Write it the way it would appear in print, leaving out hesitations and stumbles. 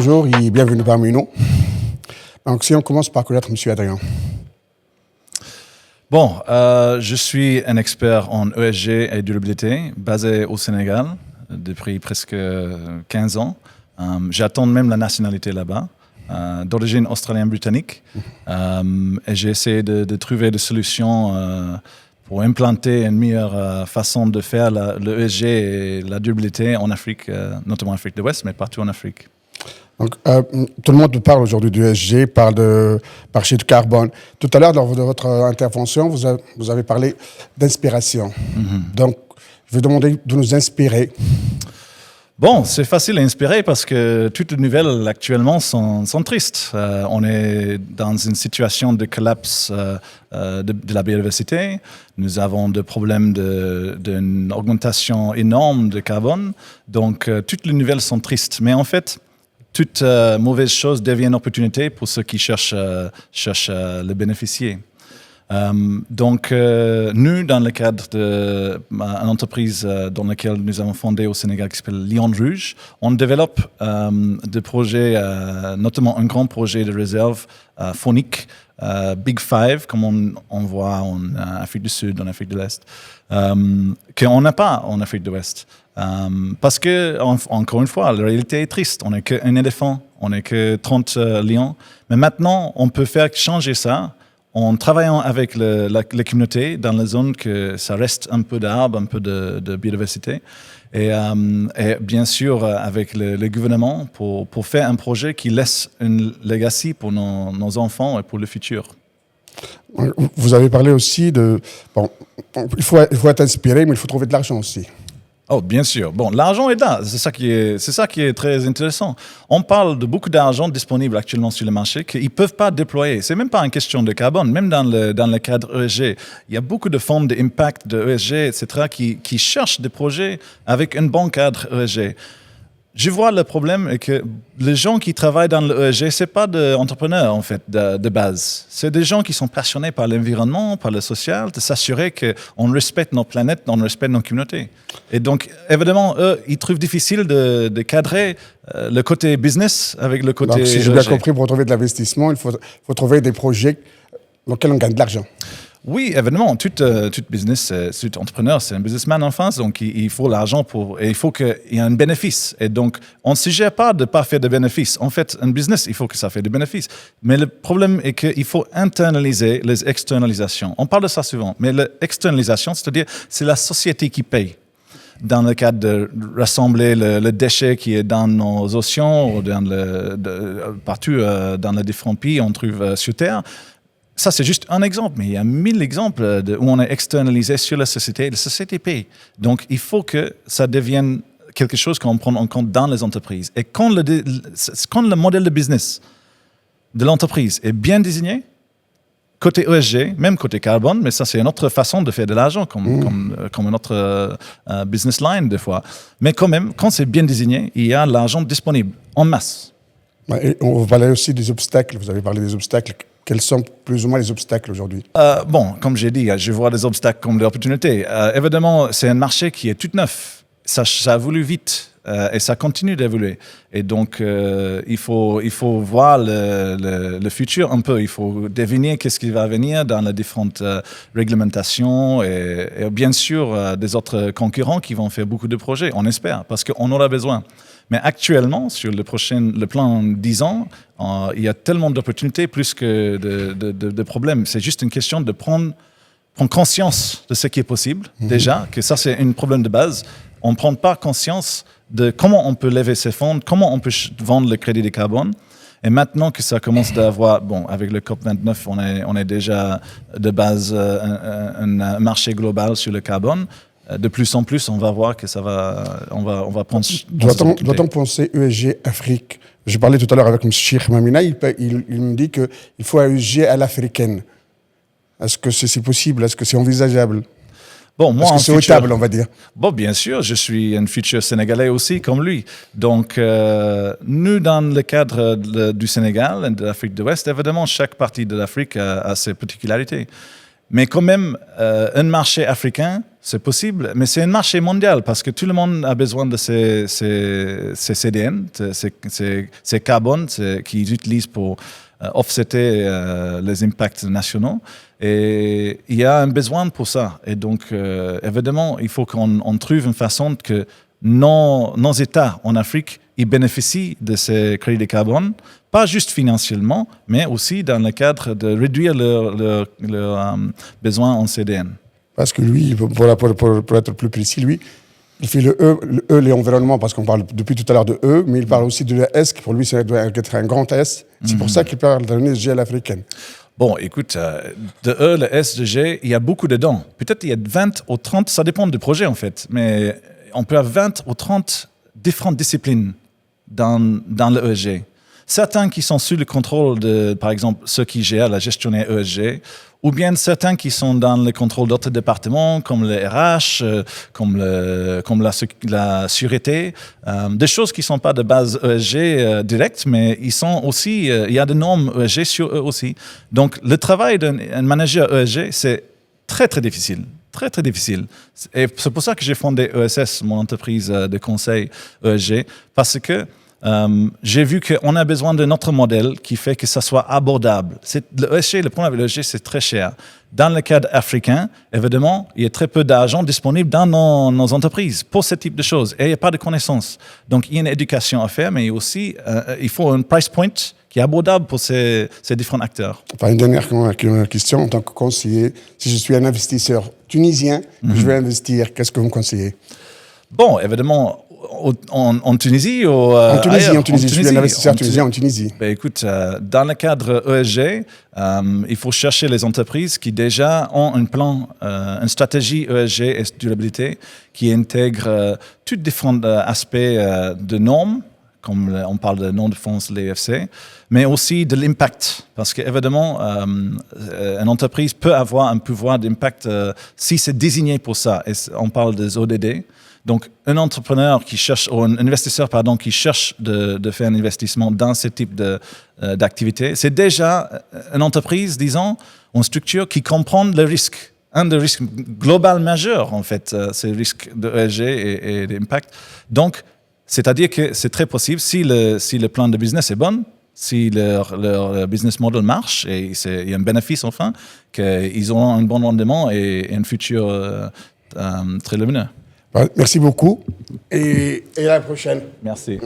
Bonjour et bienvenue parmi nous. Donc, si on commence par connaître M. Adrien. Bon, je suis un expert en ESG et durabilité, basé au Sénégal depuis presque 15 ans. J'attends même la nationalité là-bas, d'origine australienne-britannique. Et j'ai essayé de trouver des solutions pour implanter une meilleure façon de faire le ESG et la durabilité en Afrique, notamment en Afrique de l'Ouest, mais partout en Afrique. Donc, tout le monde parle aujourd'hui du ESG, parle de marché du carbone. Tout à l'heure, lors de votre intervention, vous avez parlé d'inspiration. Donc, je vais demander de nous inspirer. Bon, c'est facile à inspirer parce que toutes les nouvelles actuellement sont tristes. On est dans une situation de collapse de la biodiversité. Nous avons des problèmes d'une augmentation énorme de carbone. Donc, toutes les nouvelles sont tristes. Mais en fait, toute mauvaise chose devient une opportunité pour ceux qui cherchent le bénéficier. Donc, nous, dans le cadre d'une entreprise dans laquelle nous avons fondé au Sénégal qui s'appelle Lion Rouge, on développe des projets, notamment un grand projet de réserve faunique, Big Five, comme on voit en Afrique du Sud, en Afrique de l'Est, qu'on n'a pas en Afrique de l'Ouest. Parce que, encore une fois, la réalité est triste. On n'est qu'un éléphant, on n'est que 30 lions. Mais maintenant, on peut faire changer ça en travaillant avec la communauté dans la zone que ça reste un peu d'arbres, un peu de biodiversité. Et bien sûr, avec le gouvernement pour faire un projet qui laisse une legacy pour nos enfants et pour le futur. Vous avez parlé aussi de... Bon, il faut être inspiré, mais il faut trouver de l'argent aussi. Oh, bien sûr. Bon, l'argent est là. C'est ça qui est très intéressant. On parle de beaucoup d'argent disponible actuellement sur le marché qu'ils ne peuvent pas déployer. C'est même pas une question de carbone. Même dans le cadre ESG, il y a beaucoup de fonds d'impact de ESG, etc., qui cherchent des projets avec un bon cadre ESG. Je vois le problème est que les gens qui travaillent dans le ESG, c'est pas des entrepreneurs en fait de base. C'est des gens qui sont passionnés par l'environnement, par le social, de s'assurer qu'on respecte notre planète, on respecte nos communautés. Et donc, évidemment, eux, ils trouvent difficile de cadrer le côté business avec le côté donc, si j'ai bien compris, pour trouver de l'investissement, il faut trouver des projets dans lesquels on gagne de l'argent. Oui, évidemment, tout business, tout entrepreneur, c'est un businessman en France, donc il faut l'argent et il faut qu'il y ait un bénéfice. Et donc, on ne suggère pas de ne pas faire de bénéfices. En fait, un business, il faut que ça fait des bénéfices. Mais le problème est qu'il faut internaliser les externalisations. On parle de ça souvent, mais l'externalisation, c'est-à-dire c'est la société qui paye. Dans le cadre de rassembler le déchet qui est dans nos océans ou partout dans les différents pays on trouve sur Terre. Ça, c'est juste un exemple, mais il y a 1000 exemples où on est externalisé sur la société et la société paye. Donc, il faut que ça devienne quelque chose qu'on prend en compte dans les entreprises. Et quand le modèle de business de l'entreprise est bien désigné, côté ESG, même côté carbone, mais ça, c'est une autre façon de faire de l'argent, comme une autre business line, des fois. Mais quand même, quand c'est bien désigné, il y a l'argent disponible en masse. Et on va parler aussi des obstacles. Vous avez parlé des obstacles. Quels sont plus ou moins les obstacles aujourd'hui? Bon, comme j'ai dit, je vois des obstacles comme des opportunités. Évidemment, c'est un marché qui est tout neuf. Ça a évolué vite et ça continue d'évoluer. Et donc, il faut voir le futur un peu. Il faut deviner qu'est-ce qui va venir dans les différentes réglementations et bien sûr, des autres concurrents qui vont faire beaucoup de projets, on espère, parce qu'on aura besoin. Mais actuellement, sur le plan 10 ans, il y a tellement d'opportunités plus que de problèmes. C'est juste une question de prendre conscience de ce qui est possible, déjà, que ça c'est un problème de base. On ne prend pas conscience de comment on peut lever ces fonds, comment on peut vendre le crédit de carbone. Et maintenant que ça commence à avoir, bon, avec le COP29, on est déjà de base un marché global sur le carbone. De plus en plus, on va voir que on va prendre. Doit-on penser ESG Afrique? Je parlais tout à l'heure avec M. Cheikh Mamina, il me dit qu'il faut un ESG à l'africaine. Est-ce que c'est possible? Est-ce que c'est envisageable? Bon, moi, est-ce que c'est souhaitable, on va dire? Bon, bien sûr, je suis un futur Sénégalais aussi, comme lui. Donc, nous, dans le cadre du Sénégal et de l'Afrique de l'Ouest, évidemment, chaque partie de l'Afrique a ses particularités. Mais quand même, un marché africain, c'est possible, mais c'est un marché mondial parce que tout le monde a besoin de ces CDN, ces carbone qu'ils utilisent pour offsetter les impacts nationaux. Et il y a un besoin pour ça. Et donc, évidemment, il faut qu'on trouve une façon que nos États en Afrique ils bénéficient de ces crédits de carbone, pas juste financièrement, mais aussi dans le cadre de réduire leurs besoins en CDN. Parce que lui, pour être plus précis, lui, il fait le E, l'environnement, parce qu'on parle depuis tout à l'heure de E, mais il parle aussi de S, qui pour lui, ça doit être un grand S. C'est pour ça qu'il parle de l'ESG à l'africaine. Bon, écoute, de E, le S, le G, il y a beaucoup dedans. Peut-être il y a 20 ou 30, ça dépend du projet en fait, mais on peut avoir 20 ou 30 différentes disciplines dans le ESG. Certains qui sont sous le contrôle de, par exemple, ceux qui gèrent la gestionnaire ESG, ou bien certains qui sont dans le contrôle d'autres départements, comme le RH, comme la sûreté, des choses qui ne sont pas de base ESG directe, mais ils sont aussi, il y a des normes ESG sur eux aussi. Donc, le travail d'un manager ESG, c'est très, très difficile. Très, très difficile. Et c'est pour ça que j'ai fondé ESS, mon entreprise de conseil ESG, parce que j'ai vu qu'on a besoin d'un autre modèle qui fait que ça soit abordable. Le ESG, le problème avec l'ESG, c'est très cher. Dans le cadre africain, évidemment, il y a très peu d'argent disponible dans nos entreprises pour ce type de choses. Et il n'y a pas de connaissances. Donc, il y a une éducation à faire, mais aussi, il faut un price point qui est abordable pour ces différents acteurs. Enfin, une dernière question en tant que conseiller. Si je suis un investisseur tunisien, je veux investir, qu'est-ce que vous me conseillez? Bon, évidemment, en Tunisie ou en Tunisie, je suis un investisseur tunisien en Tunisie. Ben, écoute, dans le cadre ESG, il faut chercher les entreprises qui déjà ont un plan, une stratégie ESG et durabilité qui intègre tous différents aspects de normes, comme on parle de non-défense, l'EFC, mais aussi de l'impact. Parce qu'évidemment, une entreprise peut avoir un pouvoir d'impact si c'est désigné pour ça. Et on parle des ODD. Donc, un entrepreneur qui cherche, ou un investisseur, pardon, qui cherche de faire un investissement dans ce type d'activité, c'est déjà une entreprise, disons, une structure qui comprend le risque. Un des risques global majeur, en fait, c'est le risque de ESG et d'impact. Donc, c'est-à-dire que c'est très possible, si le plan de business est bon, si leur business model marche et il y a un bénéfice enfin, qu'ils auront un bon rendement et un futur très lumineux. Merci beaucoup et à la prochaine. Merci.